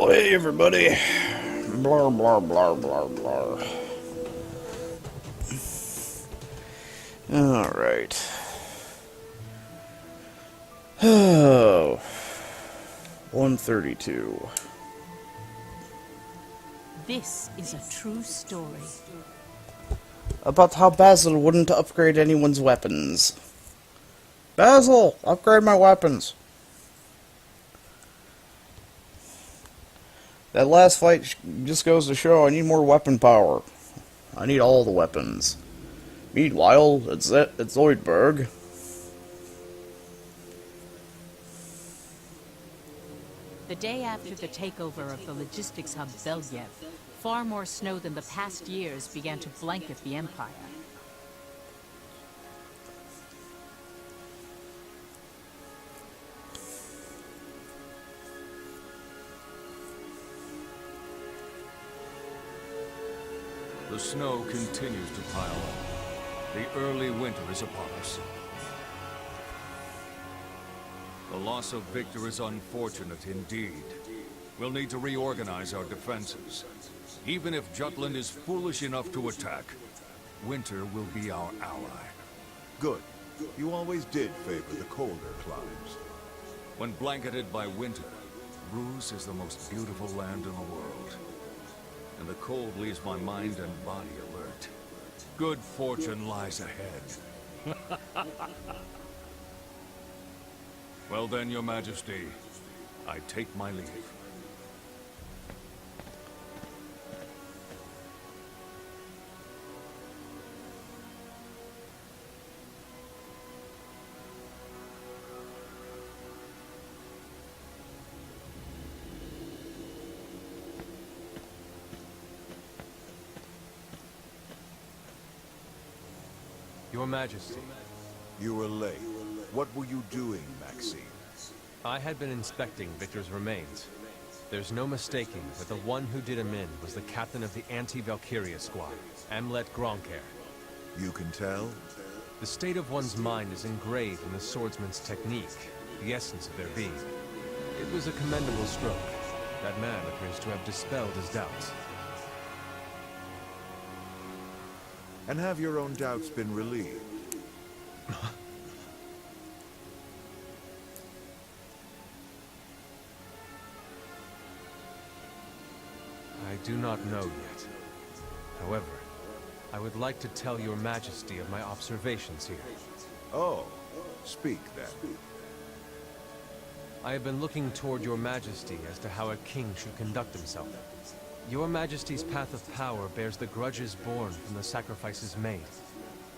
Oh, hey everybody. Blah, blah, blah, blah, blah. Alright. Oh. 132. This is a true story. About how Basil wouldn't upgrade anyone's weapons. Basil, upgrade my weapons. That last fight just goes to show I need more weapon power. I need all the weapons. Meanwhile, it's Zoidberg. The day after the takeover of the logistics hub Valkryia, far more snow than the past years began to blanket the Empire. The snow continues to pile up. The early winter is upon us. The loss of Victor is unfortunate indeed. We'll need to reorganize our defenses. Even if Jutland is foolish enough to attack, winter will be our ally. Good. You always did favor the colder climes. When blanketed by winter, Bruce is the most beautiful land in the world. And the cold leaves my mind and body alert. Good fortune lies ahead. Well then, Your Majesty, I take my leave. Your Majesty, You were late. What were you doing, Maxine? I had been inspecting Victor's remains. There's no mistaking that the one who did him in was the captain of the anti-Valkryia squad, Amlet Gronkair. You can tell? The state of one's mind is engraved in the swordsman's technique, the essence of their being. It was a commendable stroke. That man appears to have dispelled his doubts. And have your own doubts been relieved? I do not know yet. However, I would like to tell Your Majesty of my observations here. Oh, speak then. I have been looking toward Your Majesty as to how a king should conduct himself. Your Majesty's path of power bears the grudges born from the sacrifices made,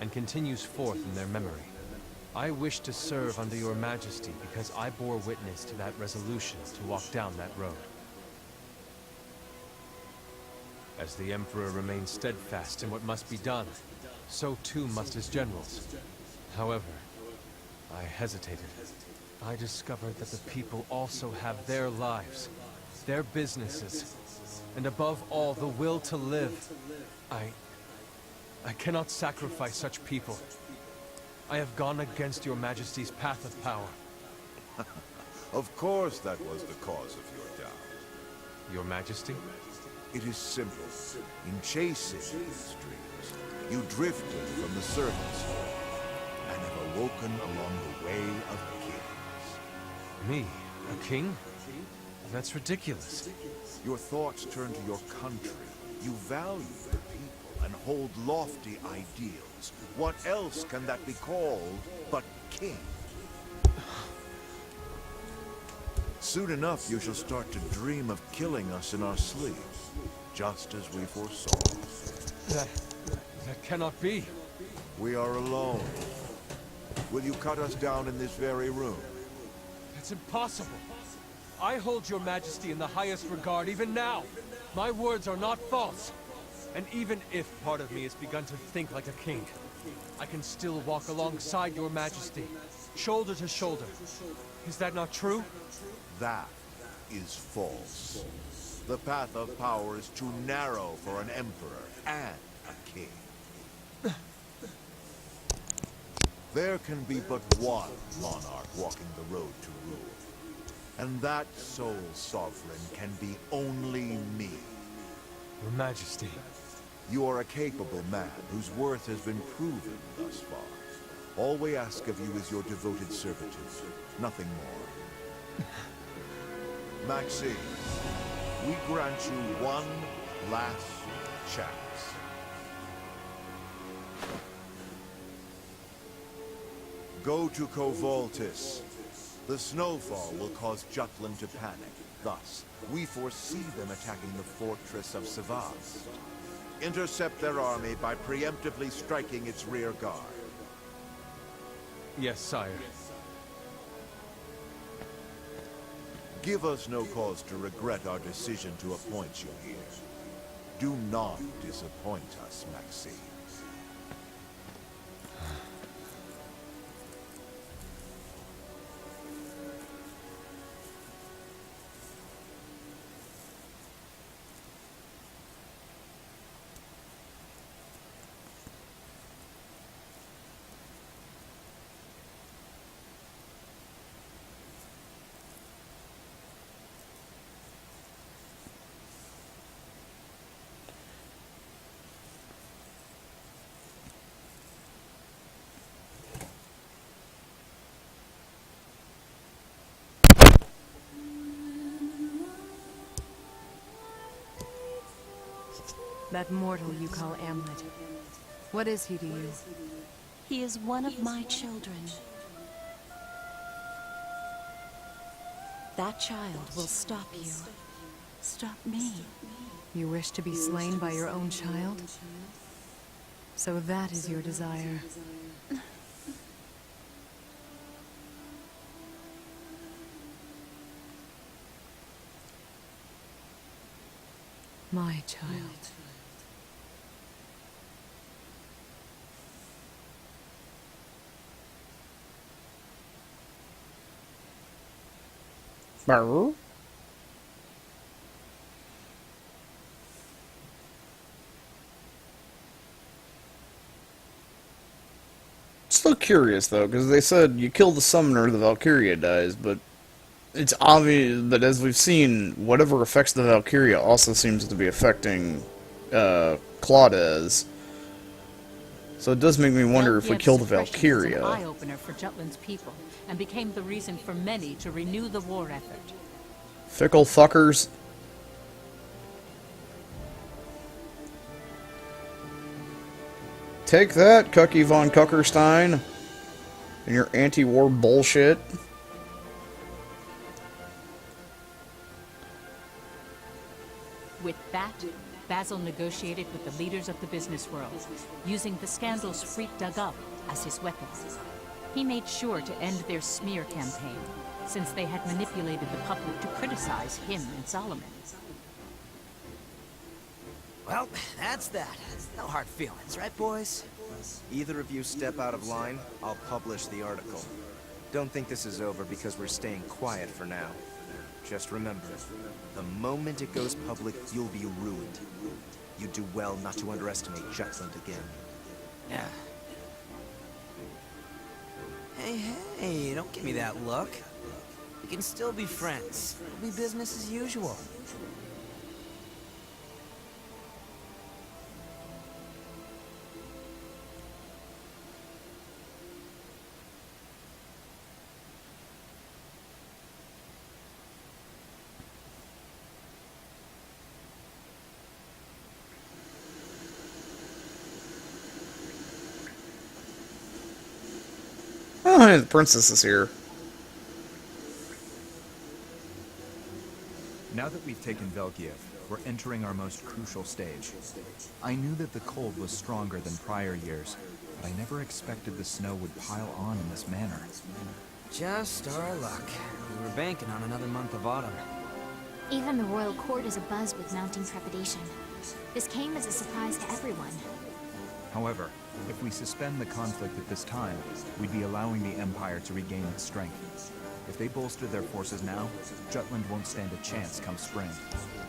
and continues forth in their memory. I wish to serve under Your Majesty because I bore witness to that resolution to walk down that road. As the Emperor remains steadfast in what must be done, so too must his generals. However, I hesitated. I discovered that the people also have their lives, their businesses, and above all, the will to live. I cannot sacrifice such people. I have gone against Your Majesty's path of power. Of course that was the cause of your doubt. Your Majesty? It is simple. In chasing these dreams, you drifted from the servants' hall and have awoken along the way of kings. Me? A king? That's ridiculous. Your thoughts turn to your country. You value the people and hold lofty ideals. What else can that be called but king? Soon enough you shall start to dream of killing us in our sleep, just as we foresaw. That cannot be. We are alone. Will you cut us down in this very room? That's impossible. I hold Your Majesty in the highest regard even now. My words are not false. And even if part of me has begun to think like a king, I can still walk alongside Your Majesty, shoulder to shoulder. Is that not true? That is false. The path of power is too narrow for an emperor and a king. There can be but one monarch walking the road to rule. And that sole sovereign can be only me. Your Majesty. You are a capable man whose worth has been proven thus far. All we ask of you is your devoted servitude, nothing more. Maxine, we grant you one last chance. Go to Kovoltis. The snowfall will cause Jutland to panic. Thus, we foresee them attacking the fortress of Savast. Intercept their army by preemptively striking its rear guard. Yes, sire. Give us no cause to regret our decision to appoint you here. Do not disappoint us, Maxine. That mortal you call Amlet. What is he to you? He is one of my children. That child will stop you. Stop me. You wish to be slain by your own child? So that is your desire. My child. Brr. Still curious though, because they said you kill the summoner, the Valkryia dies, but it's obvious that as we've seen, whatever affects the Valkryia also seems to be affecting Claudes. So it does make me wonder if we kill the Valkyria's suppression was Valkryia. an eye-opener for Jutland's people, and became the reason for many to renew the war effort. Fickle fuckers. Take that, Cucky von Kuckerstein, and your anti-war bullshit. With that, Basil negotiated with the leaders of the business world, using the scandals Freak dug up as his weapons. He made sure to end their smear campaign, since they had manipulated the public to criticize him and Solomon. Well, that's that. No hard feelings, right, boys? Either of you step out of line, I'll publish the article. Don't think this is over because we're staying quiet for now. Just remember, the moment it goes public, you'll be ruined. You do well not to underestimate Jutland again. Yeah. Hey, don't give me that look. We can still be friends. It'll be business as usual. Oh, the princess is here. Now that we've taken Valkryia, we're entering our most crucial stage. I knew that the cold was stronger than prior years, but I never expected the snow would pile on in this manner. Just our luck. We were banking on another month of autumn. Even the royal court is abuzz with mounting trepidation. This came as a surprise to everyone. However, if we suspend the conflict at this time, we'd be allowing the Empire to regain its strength. If they bolster their forces now, Jutland won't stand a chance come spring.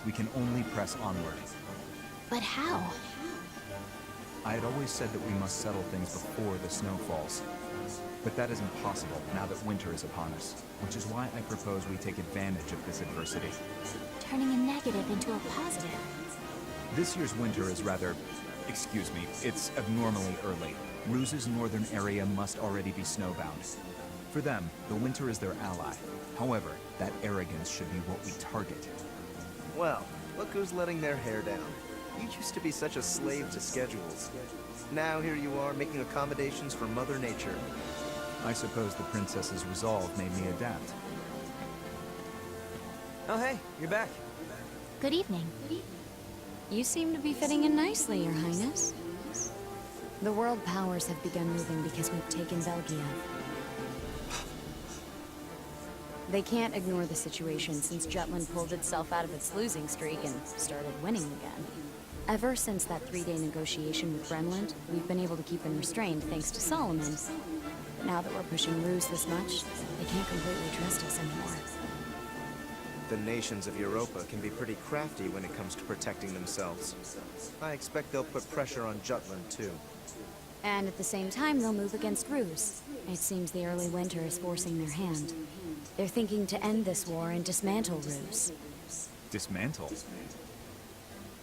We can only press onward. But how? I had always said that we must settle things before the snow falls. But that is impossible now that winter is upon us, which is why I propose we take advantage of this adversity. Turning a negative into a positive. This year's winter is rather... excuse me, it's abnormally early. Ruse's northern area must already be snowbound. For them, the winter is their ally. However, that arrogance should be what we target. Well, look who's letting their hair down. You used to be such a slave to schedules. Now here you are making accommodations for Mother Nature. I suppose the princess's resolve made me adapt. Oh hey, you're back. Good evening. You seem to be fitting in nicely, Your Highness. The world powers have begun moving because we've taken Valkryia. They can't ignore the situation since Jutland pulled itself out of its losing streak and started winning again. Ever since that 3-day negotiation with Brenland, we've been able to keep them restrained thanks to Solomon. But now that we're pushing Ruse this much, they can't completely trust us anymore. The nations of Europa can be pretty crafty when it comes to protecting themselves. I expect they'll put pressure on Jutland too. And at the same time, they'll move against Ruse. It seems the early winter is forcing their hand. They're thinking to end this war and dismantle Ruse. Dismantle?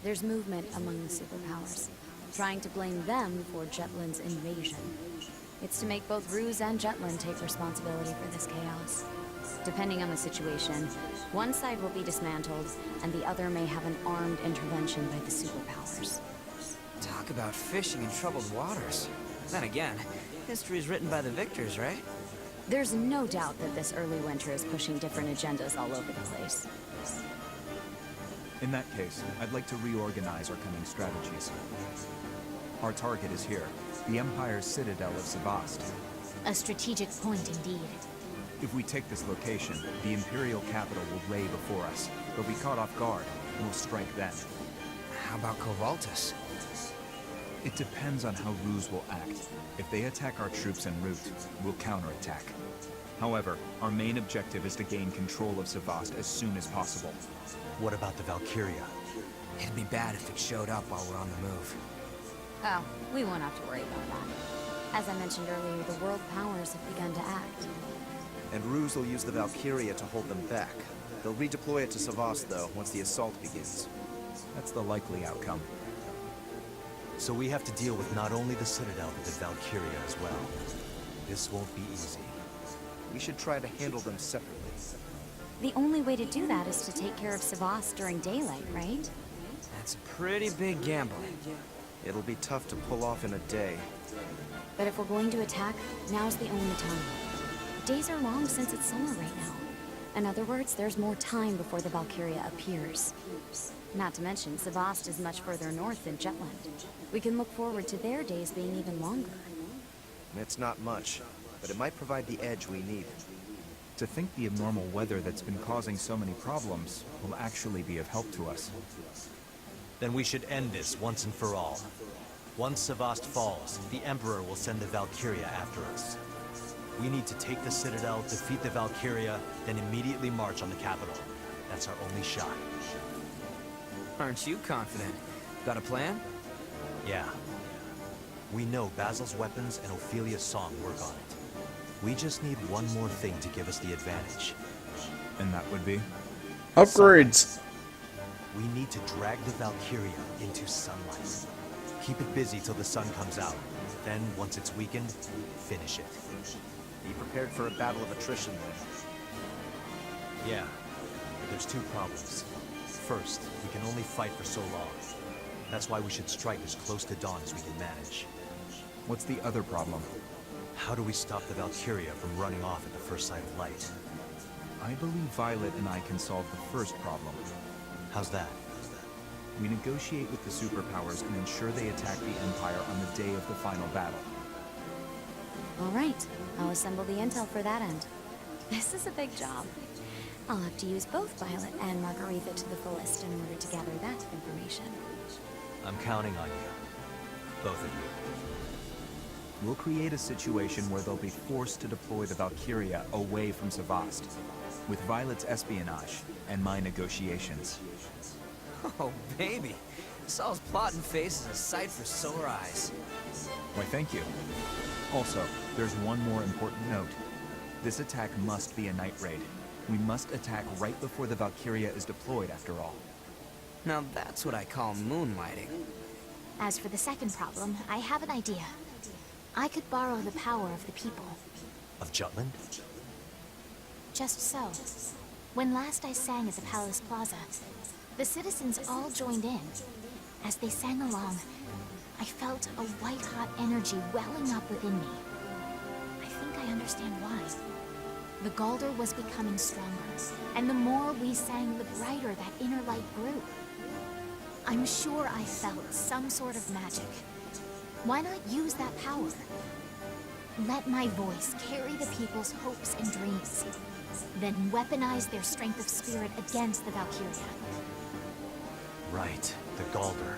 There's movement among the superpowers, trying to blame them for Jutland's invasion. It's to make both Ruse and Jutland take responsibility for this chaos. Depending on the situation, one side will be dismantled, and the other may have an armed intervention by the superpowers. Talk about fishing in troubled waters. Then again, history is written by the victors, right? There's no doubt that this early winter is pushing different agendas all over the place. In that case, I'd like to reorganize our coming strategies. Our target is here, the Empire's citadel of Sevast. A strategic point indeed. If we take this location, the Imperial capital will lay before us. They'll be caught off guard, and we'll strike then. How about Kovaltus? It depends on how Ruse will act. If they attack our troops en route, we'll counterattack. However, our main objective is to gain control of Sevast as soon as possible. What about the Valkryia? It'd be bad if it showed up while we're on the move. Oh, we won't have to worry about that. As I mentioned earlier, the world powers have begun to act. And Ruse will use the Valkryia to hold them back. They'll redeploy it to Sevast, though, once the assault begins. That's the likely outcome. So we have to deal with not only the Citadel, but the Valkryia as well. This won't be easy. We should try to handle them separately. The only way to do that is to take care of Sevast during daylight, right? That's a pretty big gamble. It'll be tough to pull off in a day. But if we're going to attack, now's the only time. Days are long since it's summer right now. In other words, there's more time before the Valkryia appears. Not to mention, Sevast is much further north than Jutland. We can look forward to their days being even longer. It's not much, but it might provide the edge we need. To think the abnormal weather that's been causing so many problems will actually be of help to us. Then we should end this once and for all. Once Sevast falls, the Emperor will send the Valkryia after us. We need to take the Citadel, defeat the Valkryia, then immediately march on the capital. That's our only shot. Aren't you confident? Got a plan? Yeah. We know Basil's weapons and Ophelia's song work on it. We just need one more thing to give us the advantage. And that would be? Upgrades! We need to drag the Valkryia into sunlight. Keep it busy till the sun comes out. Then, once it's weakened, finish it. Be prepared for a battle of attrition then. Yeah, but there's two problems. First, we can only fight for so long. That's why we should strike as close to dawn as we can manage. What's the other problem? How do we stop the Valkryia from running off at the first sight of light? I believe Violet and I can solve the first problem. How's that? We negotiate with the superpowers and ensure they attack the Empire on the day of the final battle. All right, I'll assemble the intel for that end. This is a big job. I'll have to use both Violet and Margaretha to the fullest in order to gather that information. I'm counting on you. Both of you. We'll create a situation where they'll be forced to deploy the Valkryia away from Sevast, with Violet's espionage and my negotiations. Oh, baby. Saul's plot and face is a sight for sore eyes. Why, thank you. Also, there's one more important note. This attack must be a night raid. We must attack right before the Valkyria is deployed, after all. Now that's what I call moonlighting. As for the second problem, I have an idea. I could borrow the power of the people. Of Jutland? Just so. When last I sang at the Palace Plaza, the citizens all joined in. As they sang along, I felt a white-hot energy welling up within me. I think I understand why. The Galder was becoming stronger, and the more we sang, the brighter that inner light grew. I'm sure I felt some sort of magic. Why not use that power? Let my voice carry the people's hopes and dreams, then weaponize their strength of spirit against the Valkyria. Right, the Galder.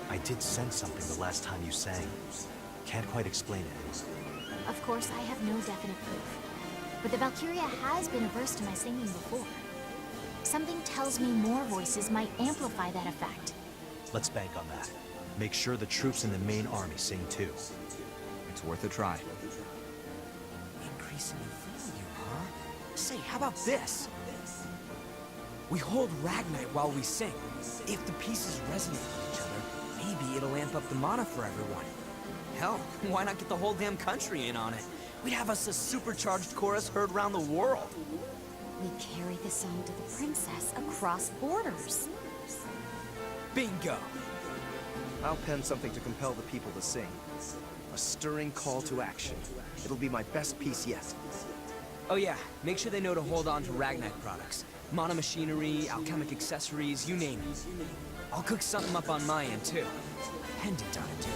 I did sense something the last time you sang. Can't quite explain it. Of course, I have no definite proof, but the Valkyria has been averse to my singing before. Something tells me more voices might amplify that effect. Let's bank on that. Make sure the troops in the main army sing too. It's worth a try. Increasing volume, huh? Say, how about this? We hold Ragnite while we sing. If the pieces resonate with each other, maybe it'll amp up the mana for everyone. Hell, why not get the whole damn country in on it? We'd have us a supercharged chorus heard around the world. We carry the song to the princess across borders. Bingo! I'll pen something to compel the people to sing. A stirring call to action. It'll be my best piece yet. Oh yeah, make sure they know to hold on to Ragnite products. Mana machinery, alchemic accessories, you name it. I'll cook something up on my end too. Pendant on it too.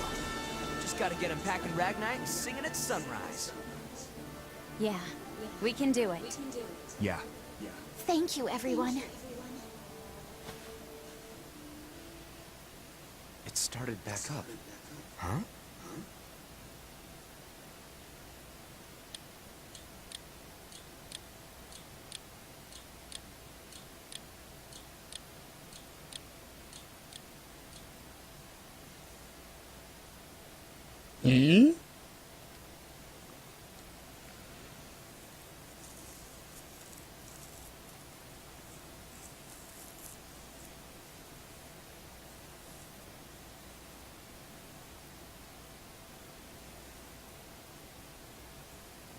Just gotta get him packing Ragnite and singing at sunrise. Yeah, we can do it. Yeah. Thank you, everyone. It started back up. Huh? Hmm?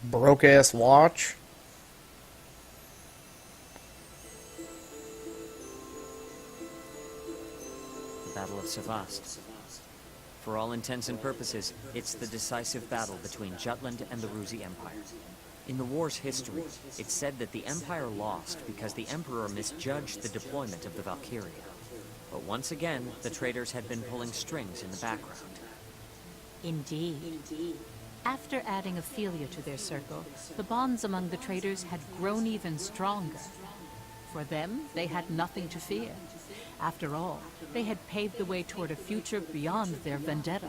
Broke ass watch. The Battle of Sevast. For all intents and purposes, it's the decisive battle between Jutland and the Ruzi Empire. In the war's history, it's said that the Empire lost because the Emperor misjudged the deployment of the Valkyria. But once again, the traitors had been pulling strings in the background. Indeed. After adding Ophelia to their circle, the bonds among the traitors had grown even stronger. For them, they had nothing to fear. After all, they had paved the way toward a future beyond their vendetta.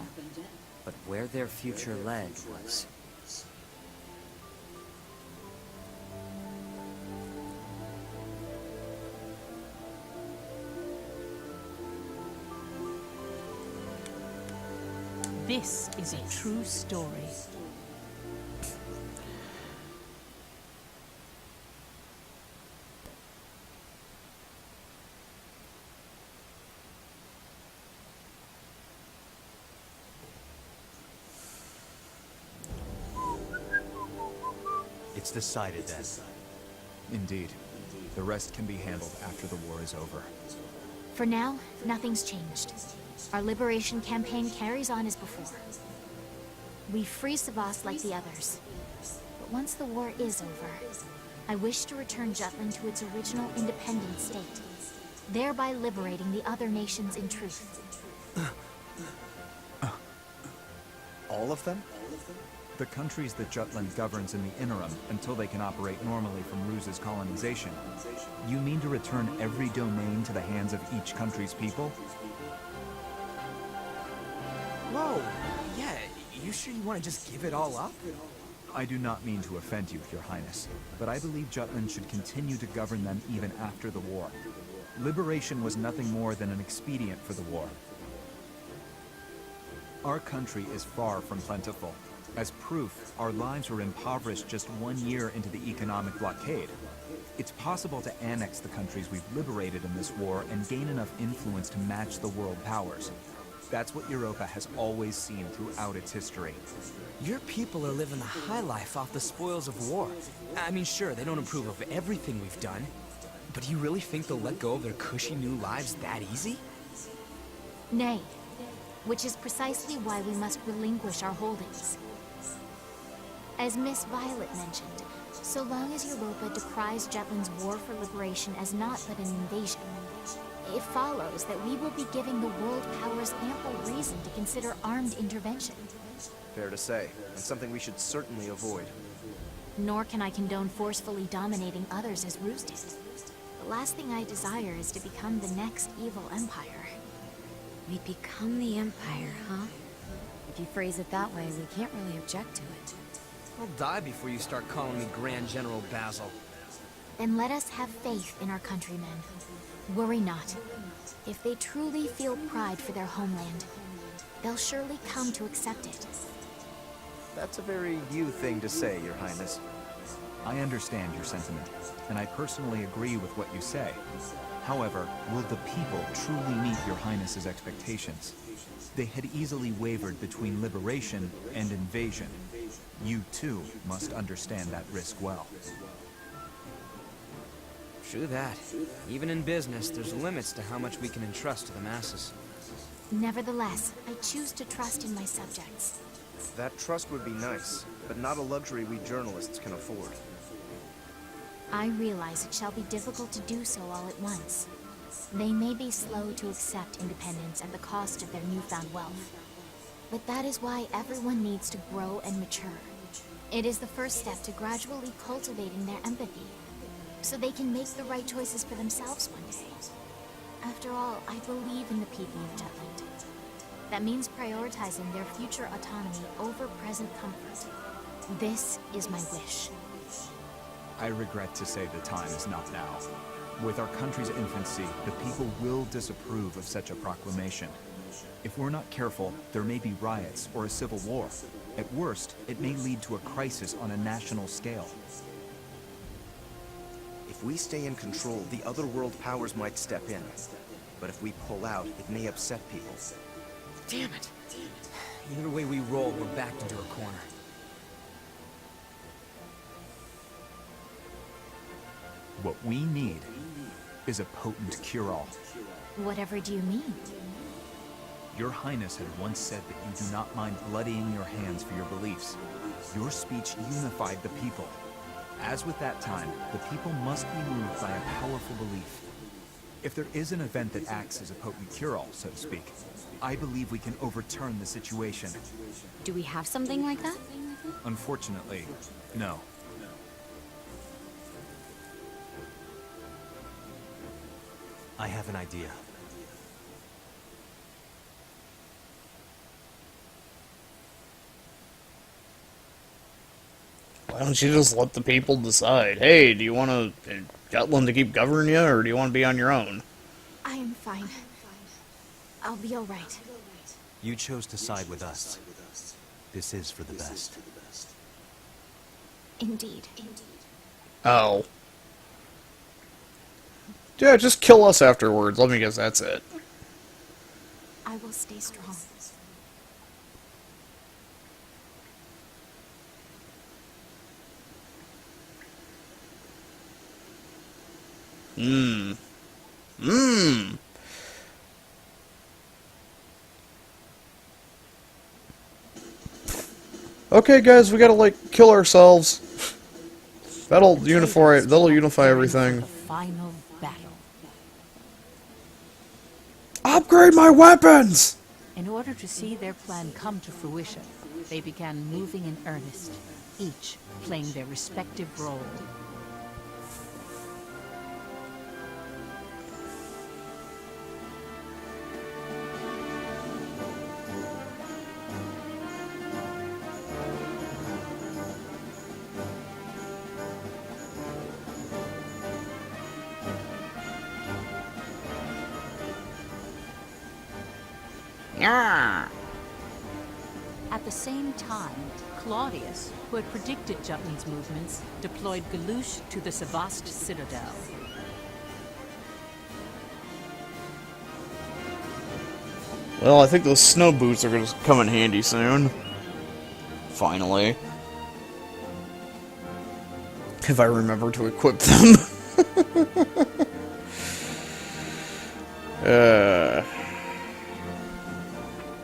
But where their future led was... This is a true story. It's decided then. Indeed. The rest can be handled after the war is over. For now, nothing's changed. Our liberation campaign carries on as before. We free Sevast like the others. But once the war is over, I wish to return Jutland to its original independent state, thereby liberating the other nations in truth. All of them? The countries that Jutland governs in the interim until they can operate normally from Ruz's colonization. You mean to return every domain to the hands of each country's people? Whoa, yeah, you sure you want to just give it all up? I do not mean to offend you, Your Highness, but I believe Jutland should continue to govern them even after the war. Liberation was nothing more than an expedient for the war. Our country is far from plentiful. As proof, our lives were impoverished just 1 year into the economic blockade. It's possible to annex the countries we've liberated in this war and gain enough influence to match the world powers. That's what Europa has always seen throughout its history. Your people are living the high life off the spoils of war. I mean, sure, they don't approve of everything we've done, but do you really think they'll let go of their cushy new lives that easy? Nay, which is precisely why we must relinquish our holdings. As Miss Violet mentioned, so long as Europa decries Jetland's war for liberation as not but an invasion, it follows that we will be giving the world powers ample reason to consider armed intervention. Fair to say, and something we should certainly avoid. Nor can I condone forcefully dominating others as Ruse did. The last thing I desire is to become the next evil empire. We'd become the Empire, huh? If you phrase it that way, we can't really object to it. I'll die before you start calling me Grand General Basil. Then let us have faith in our countrymen. Worry not. If they truly feel pride for their homeland, they'll surely come to accept it. That's a very you thing to say, Your Highness. I understand your sentiment, and I personally agree with what you say. However, will the people truly meet Your Highness's expectations? They had easily wavered between liberation and invasion. You, too, must understand that risk well. True that. Even in business, there's limits to how much we can entrust to the masses. Nevertheless, I choose to trust in my subjects. That trust would be nice, but not a luxury we journalists can afford. I realize it shall be difficult to do so all at once. They may be slow to accept independence at the cost of their newfound wealth. But that is why everyone needs to grow and mature. It is the first step to gradually cultivating their empathy, so they can make the right choices for themselves one day. After all, I believe in the people of Jutland. That means prioritizing their future autonomy over present comfort. This is my wish. I regret to say the time is not now. With our country's infancy, the people will disapprove of such a proclamation. If we're not careful, there may be riots or a civil war. At worst, it may lead to a crisis on a national scale. If we stay in control, the other world powers might step in. But if we pull out, it may upset people. Damn it! Either way we roll, we're backed into a corner. What we need is a potent cure-all. Whatever do you mean? Your Highness had once said that you do not mind bloodying your hands for your beliefs. Your speech unified the people. As with that time, the people must be moved by a powerful belief. If there is an event that acts as a potent cure-all, so to speak, I believe we can overturn the situation. Do we have something like that? Unfortunately, no. I have an idea. Why don't you just let the people decide? Hey, do you want Jutland to keep governing you, or do you want to be on your own? I am fine. I'll be all right. You chose to side with us. This is for the best. Indeed. Oh. Yeah, just kill us afterwards. Let me guess that's it. I will stay strong. Okay, guys, we gotta, like, kill ourselves. That'll unify everything. The final battle. Upgrade my weapons! In order to see their plan come to fruition, they began moving in earnest, each playing their respective role. At the same time, Claudius, who had predicted Jutland's movements, deployed Galush to the Savast citadel. Well, I think those snow boots are gonna come in handy soon. Finally. If I remember to equip them.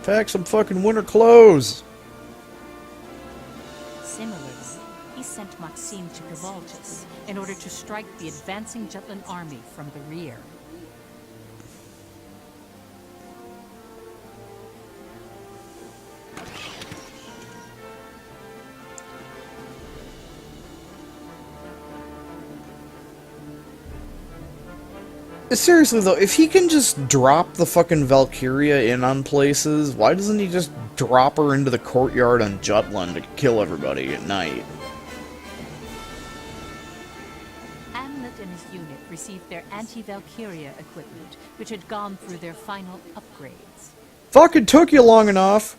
Pack some fucking winter clothes! Similarly, he sent Maxime to Cavaltus in order to strike the advancing Jutland army from the rear. Seriously though, if he can just drop the fucking Valkryia in on places, why doesn't he just drop her into the courtyard on Jutland to kill everybody at night? Amlet and his unit received their anti-Valkryia equipment, which had gone through their final upgrades. Fucking took you long enough!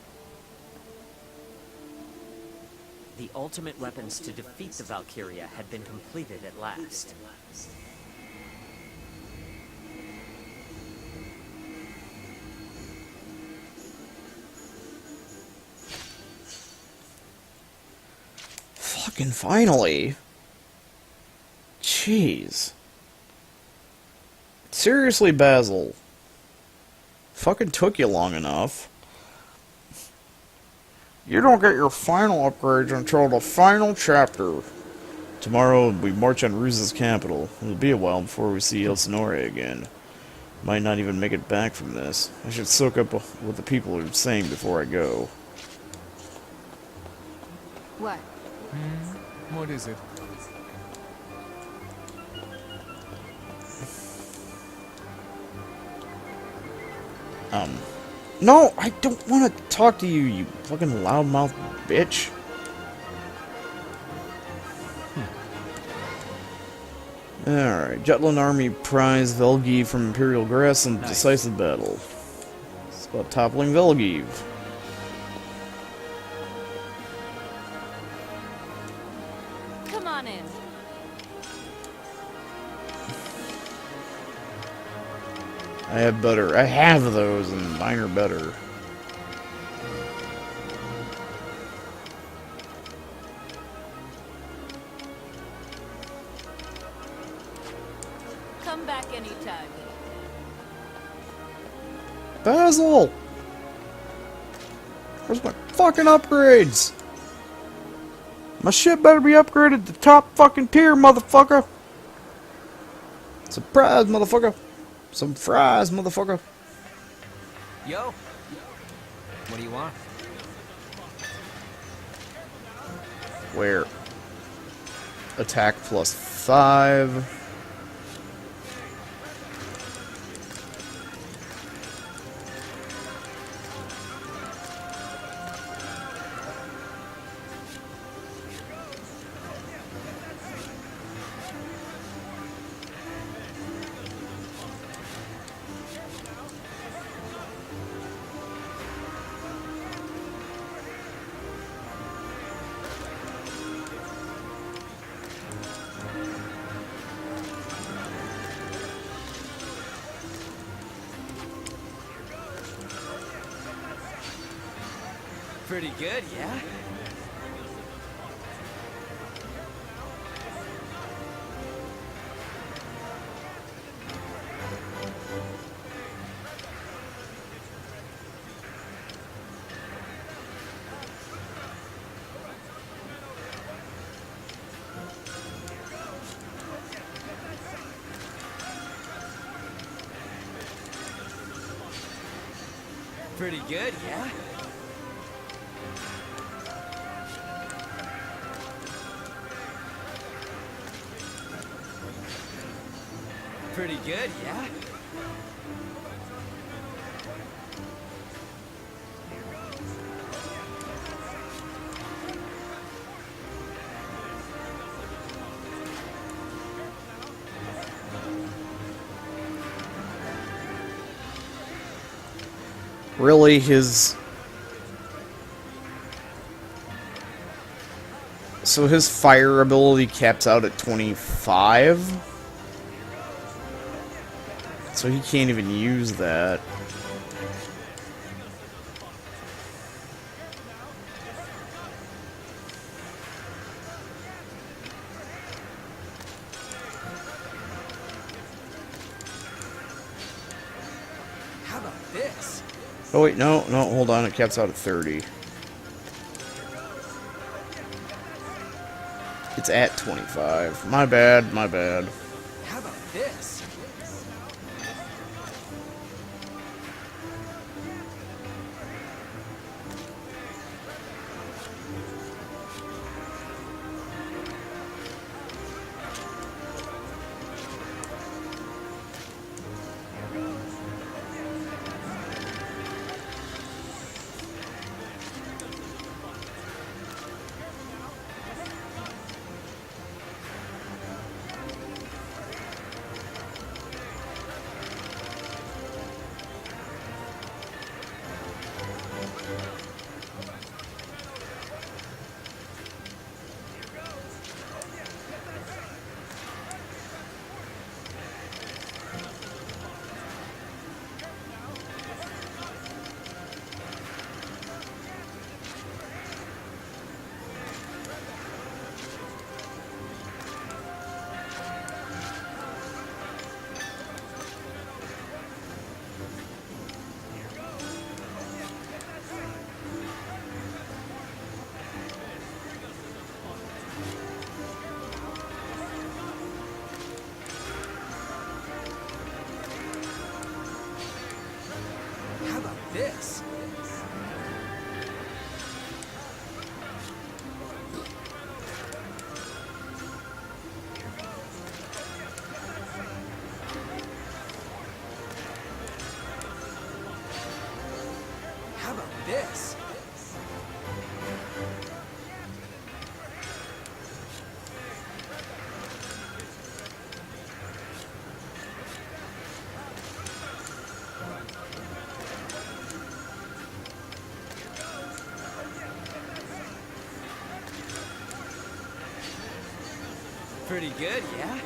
The ultimate weapons to defeat the Valkryia had been completed at last. Fucking finally. Jeez. Seriously, Basil. Fucking took you long enough. You don't get your final upgrades until the final chapter. Tomorrow we march on Ruse's capital. It'll be a while before we see Elsinore again. Might not even make it back from this. I should soak up what the people are saying before I go. What? What is it? No, I don't want to talk to you, you fucking loudmouth bitch. Alright, Jutland army prize Velgiv from Imperial Grass in decisive battle. It's about toppling Velgiv. Come on in. I have better. I have those, and mine are better. Come back anytime. Basil! Where's my fucking upgrades? My shit better be upgraded to top fucking tier, motherfucker! Surprise, motherfucker! Some fries, motherfucker! Yo! What do you want? Where? Attack +5. Pretty good, yeah? Pretty good, yeah? Pretty good, yeah? Really, his So his fire ability caps out at 25? So he can't even use that. How about this? Oh wait, no, hold on, it caps out at 30. It's at 25. My bad, my bad. How about this? How about this? How about this? Pretty good, yeah?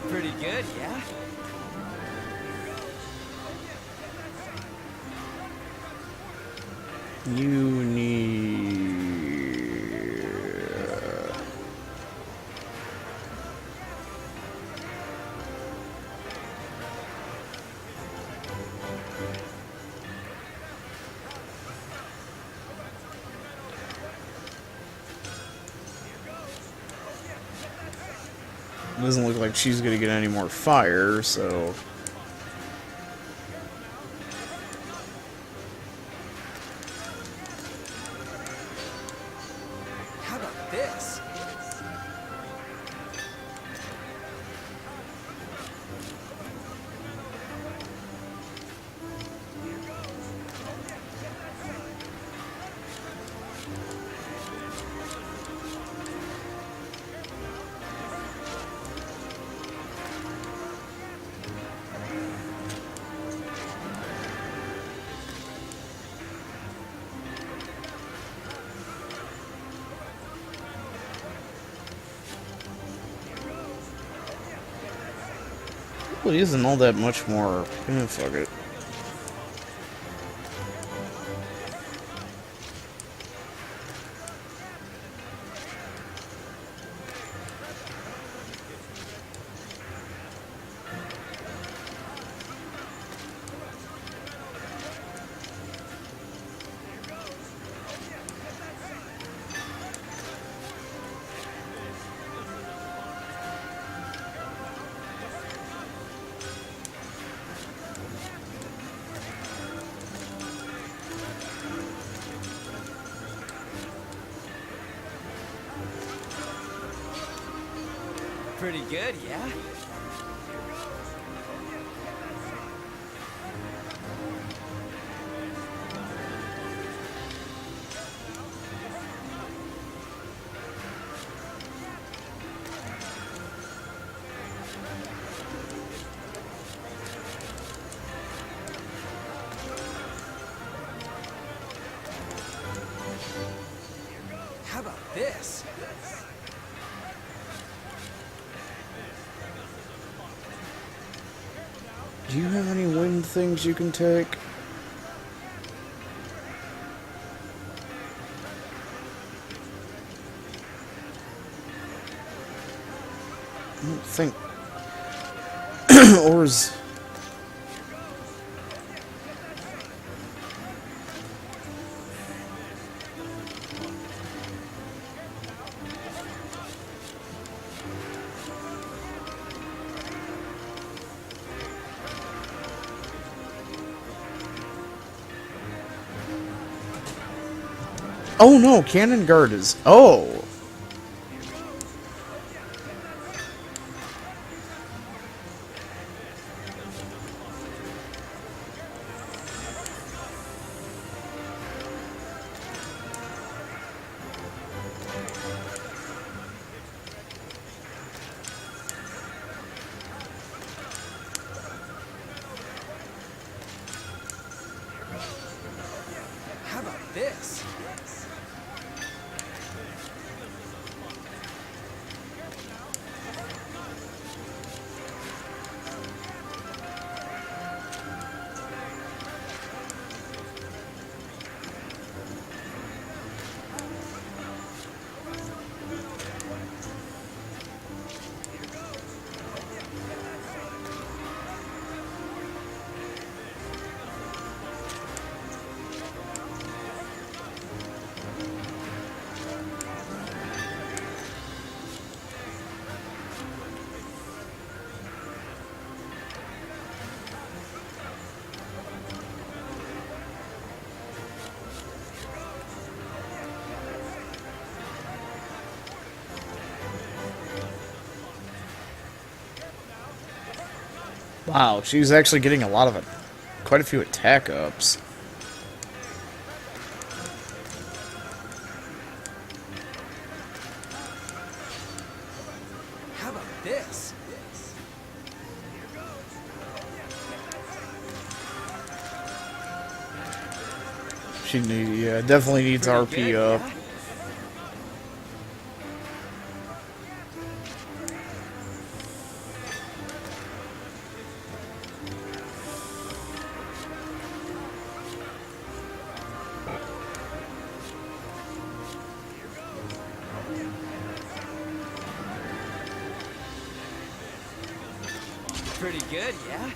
Pretty good, yeah? You need... Doesn't look like she's gonna get any more fire, so... How about this? Well, it isn't all that much more. Fuck it. Pretty good, yeah? How about this? Do you have any wind things you can take? I don't think. Or is. Oh no, Cannon Guard is. Oh! How about this? Wow, she's actually getting a lot of it. Quite a few attack ups. How about this? Yeah, definitely needs RP up. Yeah? Pretty good, yeah?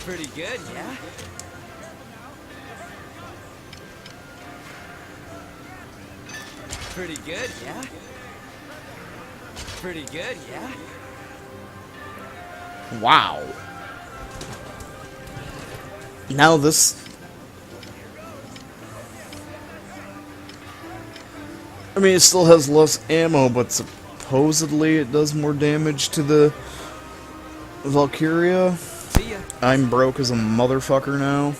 Pretty good, yeah? Pretty good, yeah? Pretty good, yeah? Wow. Now this... I mean, it still has less ammo, but supposedly it does more damage to the Valkryia. See ya. I'm broke as a motherfucker now.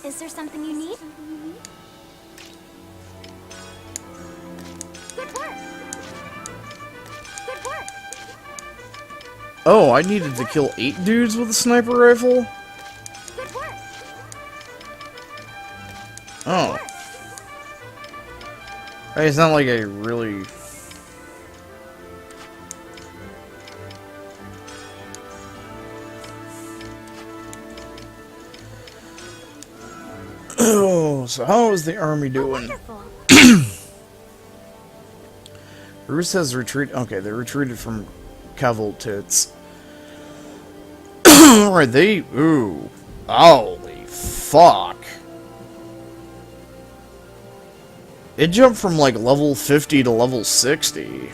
Is there something you need? Good work! Good work! Oh, I needed to kill 8 dudes with a sniper rifle? Good work! Oh. Hey, it's not like I really... Oh, so how is the army doing? Rus has retreated. Okay, they retreated from Cavaltits. Alright, they... Ooh. Holy fuck. It jumped from like level 50 to level 60.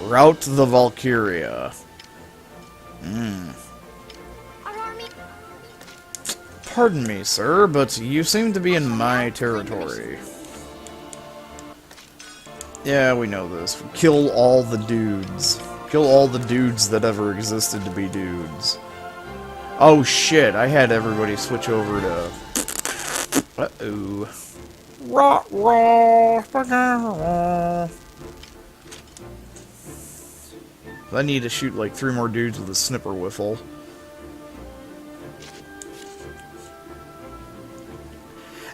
Route to the Valkryia. Pardon me, sir, but you seem to be in my territory. Yeah, we know this. Kill all the dudes. Kill all the dudes that ever existed to be dudes. Oh shit, I had everybody switch over to... Uh-oh. I need to shoot like 3 more dudes with a snipper whiffle.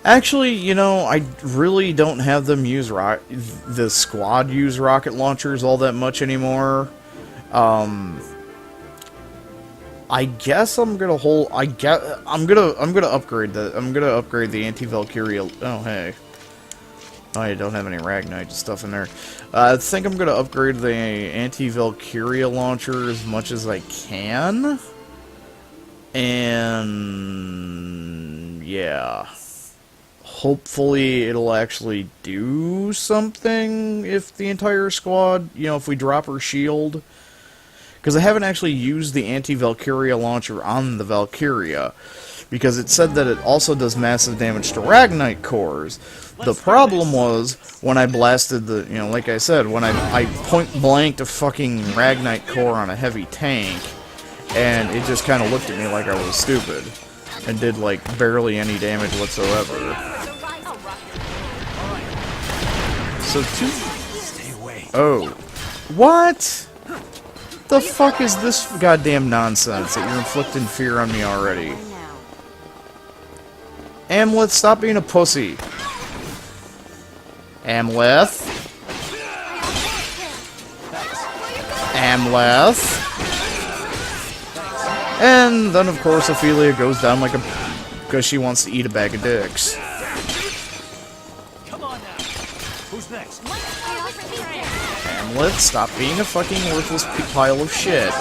Actually, you know, I really don't have them use the squad use rocket launchers all that much anymore. I guess I'm gonna hold. I'm gonna upgrade the. I'm gonna upgrade the anti-Valkryia. Oh hey, oh, I don't have any Ragnite stuff in there. I think I'm gonna upgrade the anti-Valkryia launcher as much as I can. And yeah, hopefully it'll actually do something if the entire squad, you know, if we drop her shield. Because I haven't actually used the anti-Valkryia launcher on the Valkryia, because it said that it also does massive damage to Ragnite cores. The problem was, when I blasted the, you know, like I said, when I point-blanked a fucking Ragnite core on a heavy tank, and it just kind of looked at me like I was stupid, and did, like, barely any damage whatsoever. So Stay away. Oh. What? The fuck is this goddamn nonsense that you're inflicting fear on me already? Amleth, stop being a pussy. Amleth. Amleth. And then, of course, Ophelia goes down like a... because she wants to eat a bag of dicks. Come on now. Who's next? Hamlet, stop being a fucking worthless pile of shit.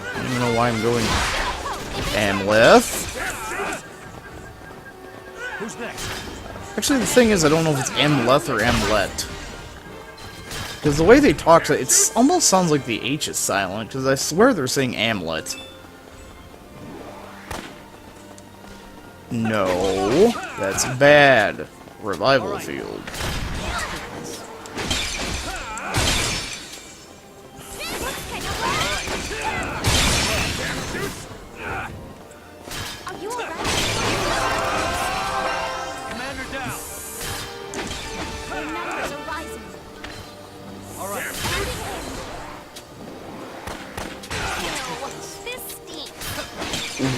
I don't know why I'm going... Amleth? Who's next? Actually, the thing is, I don't know if it's Amleth or Amlet. Because the way they talk, it almost sounds like the H is silent, because I swear they're saying Amlet. No, that's bad. Revival field. Commander down. All right.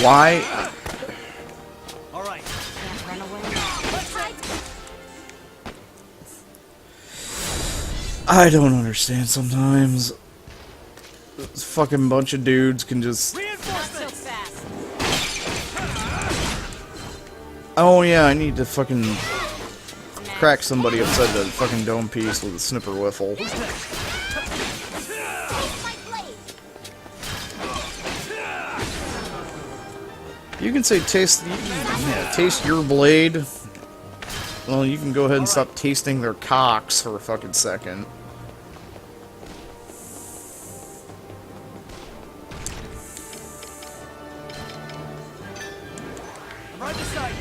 Why? All right. I don't understand sometimes. This fucking bunch of dudes can just... Oh yeah, I need to fucking crack somebody upside the fucking dome piece with a snipper whiffle. You can say taste, yeah, taste your blade. Well, you can go ahead and stop tasting their cocks for a fucking second. Right beside you.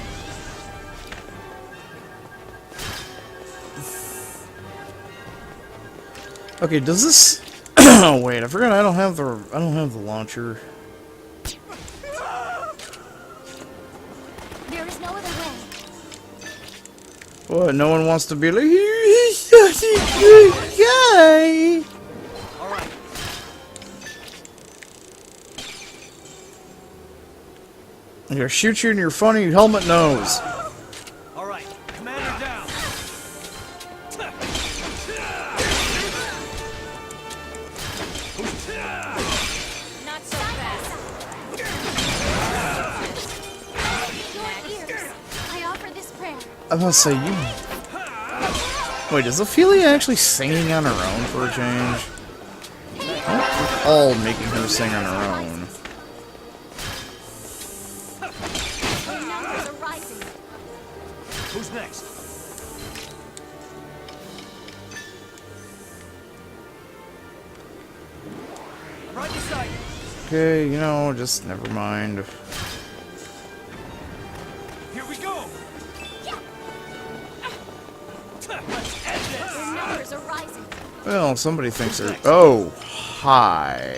Okay, does this... Oh, wait, I forgot I don't have the launcher. There is no other way. What, no one wants to be like, he's such a good guy! Alright. I'm gonna shoot you in your funny helmet nose. Alright. Commander down. Not so fast. Your ears. I offer this prayer. I'm gonna say, you... Wait, is Ophelia actually singing on her own for a change? We're all making her sing on her own. Your numbers are rising. Who's next? Right beside you. Okay, you know, just never mind. Here we go. Let's end this. Your numbers are rising. Well, somebody thinks they're... Oh, hi.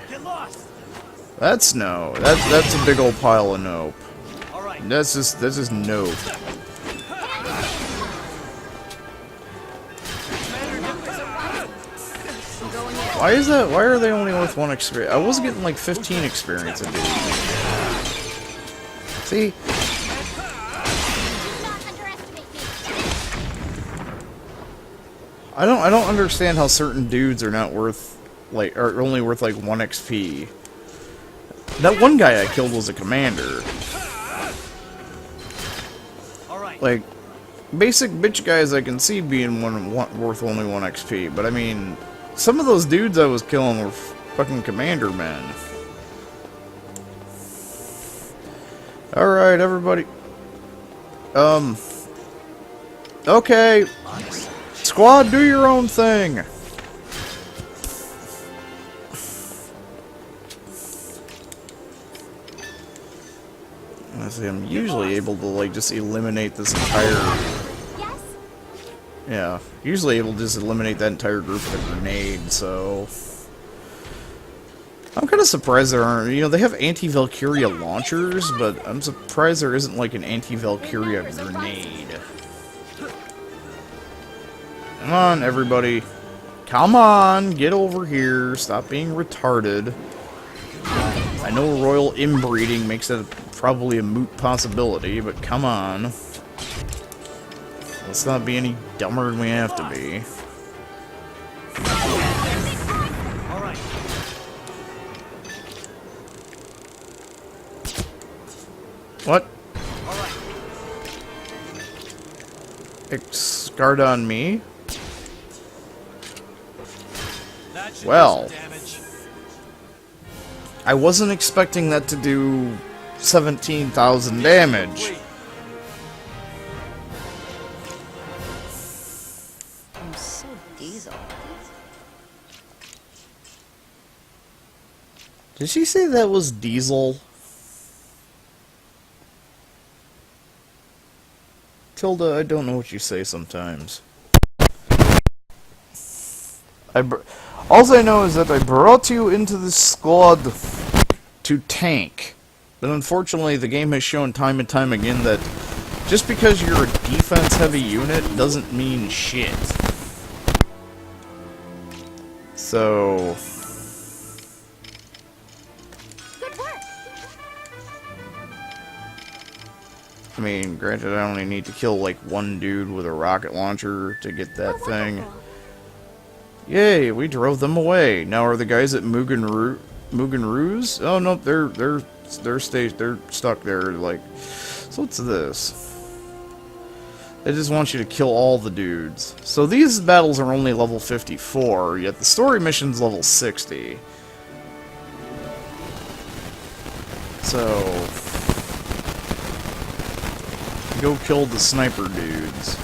Get lost. That's no. That's a big old pile of nope. All right. That's just nope. Why is that? Why are they only worth 1 experience? I was getting like 15 experience a dude. See? Do not underestimate me. I don't understand how certain dudes are not worth like are only worth like 1 XP. That one guy I killed was a commander. All right. Like basic bitch guys I can see being worth only 1 XP, but I mean some of those dudes I was killing were fucking commander men. Alright, everybody. Okay. Squad, do your own thing. Honestly, I'm usually able to, like, just eliminate this entire... Yes? Yeah, usually able to just eliminate that entire group with a grenade, so... I'm kind of surprised there aren't... You know, they have anti-Valkryia launchers, but I'm surprised there isn't, like, an anti-Valkryia grenade. Come on, everybody. Come on, get over here. Stop being retarded. I know royal inbreeding makes it probably a moot possibility, but come on. Let's not be any dumber than we have to be. All right. What? All right. Discard on me? That should Well. do some damage. I wasn't expecting that to do 17,000 damage. I'm so diesel. Did she say that was Diesel? Tilda, I don't know what you say sometimes. All I know is that I brought you into this squad to tank. But unfortunately, the game has shown time and time again that just because you're a defense-heavy unit doesn't mean shit. So... Good work. I mean, granted, I only need to kill, like, 1 dude with a rocket launcher to get that thing. Wonderful. Yay, we drove them away. Now are the guys at Mugen Ruse? Oh no, they're stuck there. Like, so what's this? They just want you to kill all the dudes. So these battles are only level 54, yet the story mission's level 60. So go kill the sniper dudes.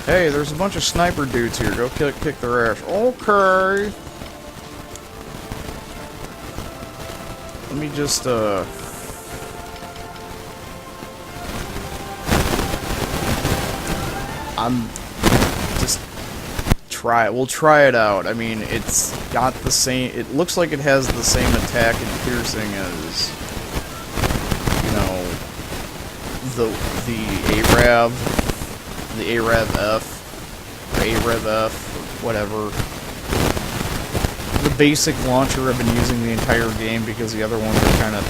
Hey, there's a bunch of sniper dudes here. Go kick their ass. Okay. Let me just, I'm just try it. We'll try it out. I mean, it's got the same... It looks like it has the same attack and piercing as, you know, the Arab. The Arab F. Or Arab F. Or whatever. The basic launcher I've been using the entire game because the other ones are kind of...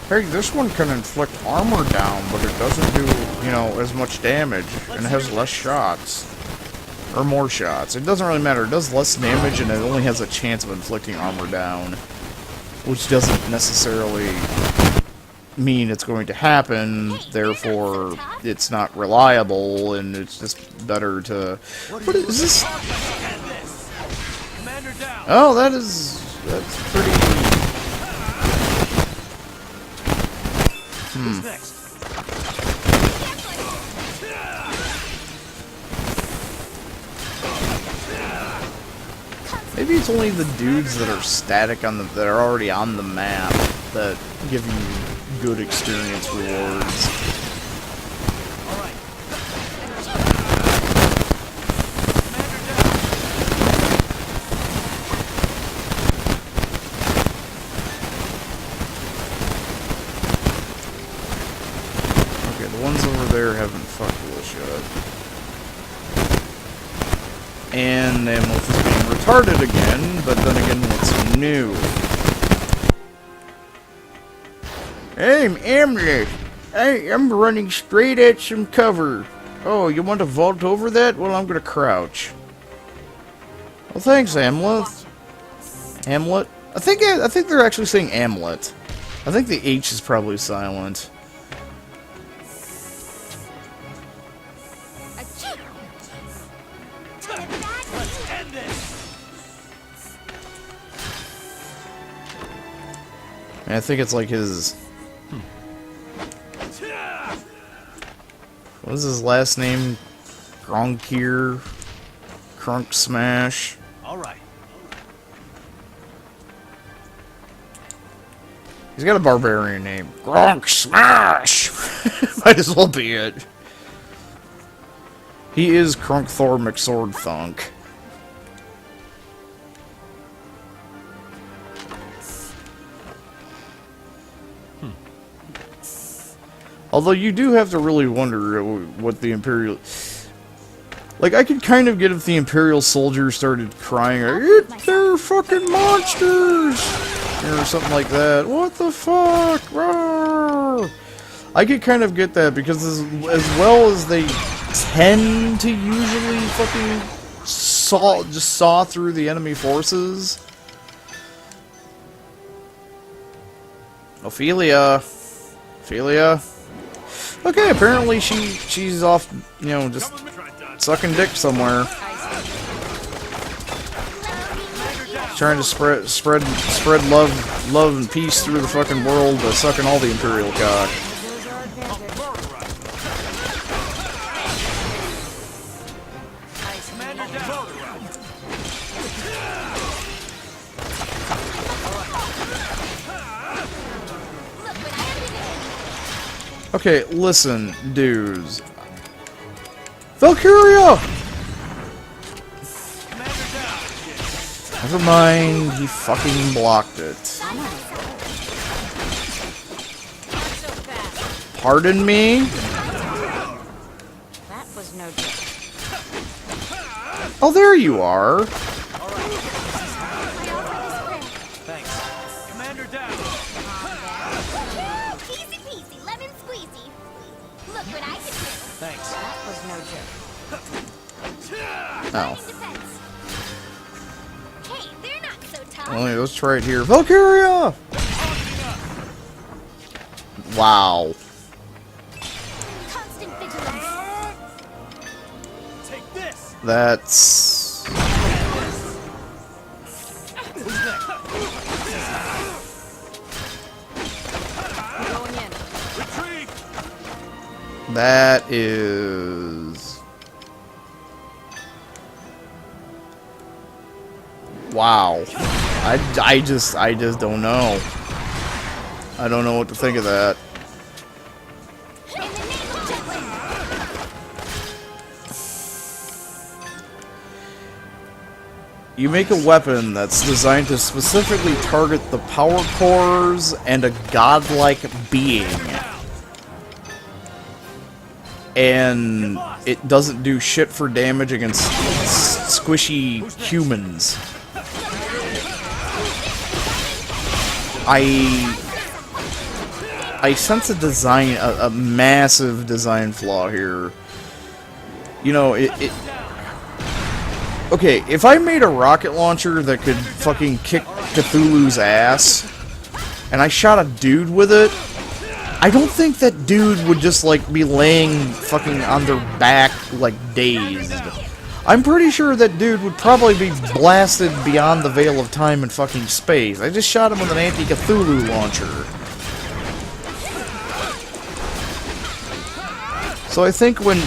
Hey, this one can inflict armor down, but it doesn't do, you know, as much damage, and it has less shots. Or more shots. It doesn't really matter. It does less damage, and it only has a chance of inflicting armor down. Which doesn't necessarily mean it's going to happen, therefore it's not reliable, and it's just better to... What is this? Oh, that's pretty... Maybe it's only the dudes that are static on that are already on the map that give you good experience rewards. The ones over there haven't fucked with us yet. And Amleth is being retarded again, but then again, what's new? Hey, Amleth! I'm running straight at some cover. Oh, you want to vault over that? Well, I'm gonna crouch. Well, thanks, Amleth. Amlet? I think they're actually saying Amlet. I think the H is probably silent. I think it's like his... What is his last name? Gronkir? Crunk Smash? Alright. He's got a barbarian name. Gronk Smash! Might as well be it. He is Crunk Thor McSword Thunk. Although you do have to really wonder what the Imperial... Like, I could kind of get if the Imperial soldiers started crying, they're fucking monsters! Or something like that. What the fuck? Roar! I could kind of get that, because as well as they tend to usually fucking saw through the enemy forces... Ophelia. Okay, apparently she's off, you know, just sucking dick somewhere. Trying to spread love and peace through the fucking world, sucking all the Imperial cock. Okay, listen, dudes. Valkryia! Never mind, he fucking blocked it. Pardon me? That was no joke. Oh, there you are. Oh. Hey, they're not so tough. Well, let's try it here. Valkryia! Wow. Constant vigilance. Take this. That's... That is... Wow. I just don't know. I don't know what to think of that. you make a weapon that's designed to specifically target the power cores and a godlike being. And it doesn't do shit for damage against squishy humans. I sense a massive design flaw here. You know, okay, if I made a rocket launcher that could fucking kick Cthulhu's ass, and I shot a dude with it, I don't think that dude would just, like, be laying fucking on their back, like, dazed. I'm pretty sure that dude would probably be blasted beyond the veil of time and fucking space. I just shot him with an anti-Cthulhu launcher. So I think when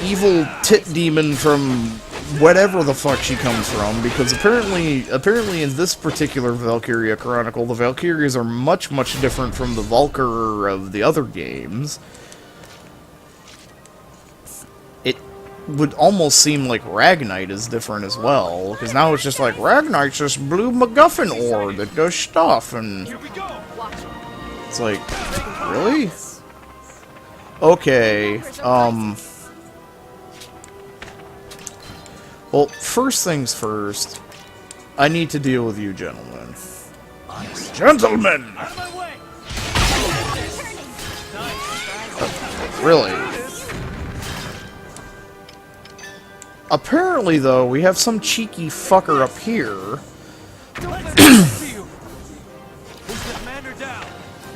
evil tit demon from whatever the fuck she comes from, because apparently in this particular Valkryia Chronicle, the Valkyries are much different from the Valkyr of the other games. It would almost seem like Ragnite is different as well, because now it's just like, Ragnite's this blue MacGuffin ore that does stuff, and it's like, really? Okay, well, first things first, I need to deal with you gentlemen. Gentlemen! Really? Apparently, though, we have some cheeky fucker up here.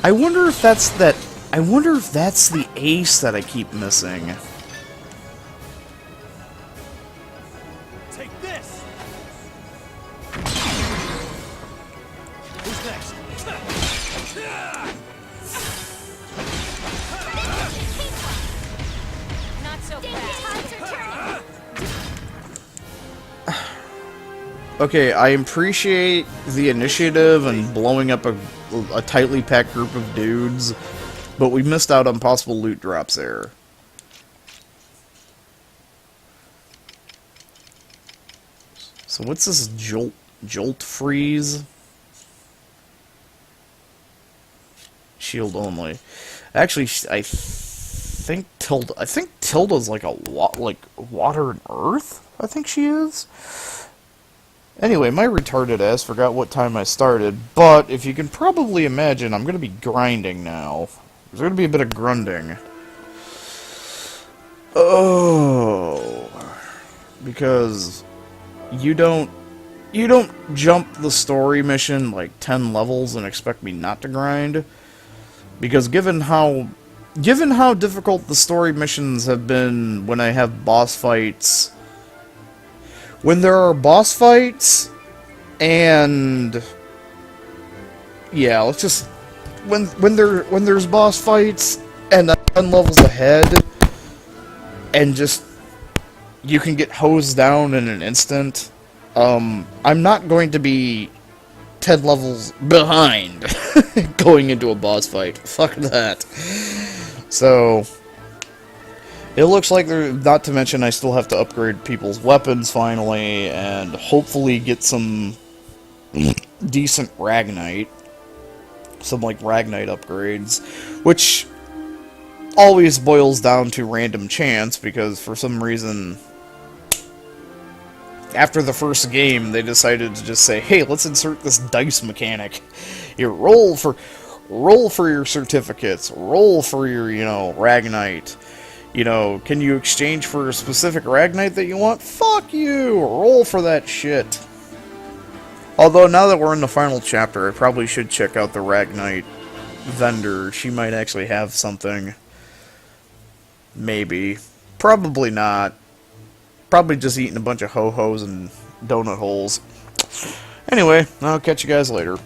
I wonder if that's the ace that I keep missing. Take this. Who's next? Not so fast. Okay, I appreciate the initiative and blowing up a tightly packed group of dudes, but we missed out on possible loot drops there. So what's this jolt freeze? Shield only. Actually, I think Tilda's like water and earth. I think she is. Anyway, my retarded ass forgot what time I started, but if you can probably imagine, I'm going to be grinding now. There's going to be a bit of grunding. Oh. Because you don't jump the story mission like 10 levels and expect me not to grind. Because given how difficult the story missions have been when I have boss fights, when there are boss fights, and yeah, let's just when there's boss fights and I'm 10 levels ahead, and just you can get hosed down in an instant. I'm not going to be 10 levels behind going into a boss fight. Fuck that. So it looks like not to mention I still have to upgrade people's weapons finally, and hopefully get some decent Ragnite. Some, like, Ragnite upgrades. Which always boils down to random chance, because for some reason, after the first game, they decided to just say, hey, let's insert this dice mechanic. You roll for your certificates. Roll for your, Ragnite. Can you exchange for a specific Ragnite that you want? Fuck you! Roll for that shit. Although, now that we're in the final chapter, I probably should check out the Ragnite vendor. She might actually have something. Maybe. Probably not. Probably just eating a bunch of ho-hos and donut holes. Anyway, I'll catch you guys later.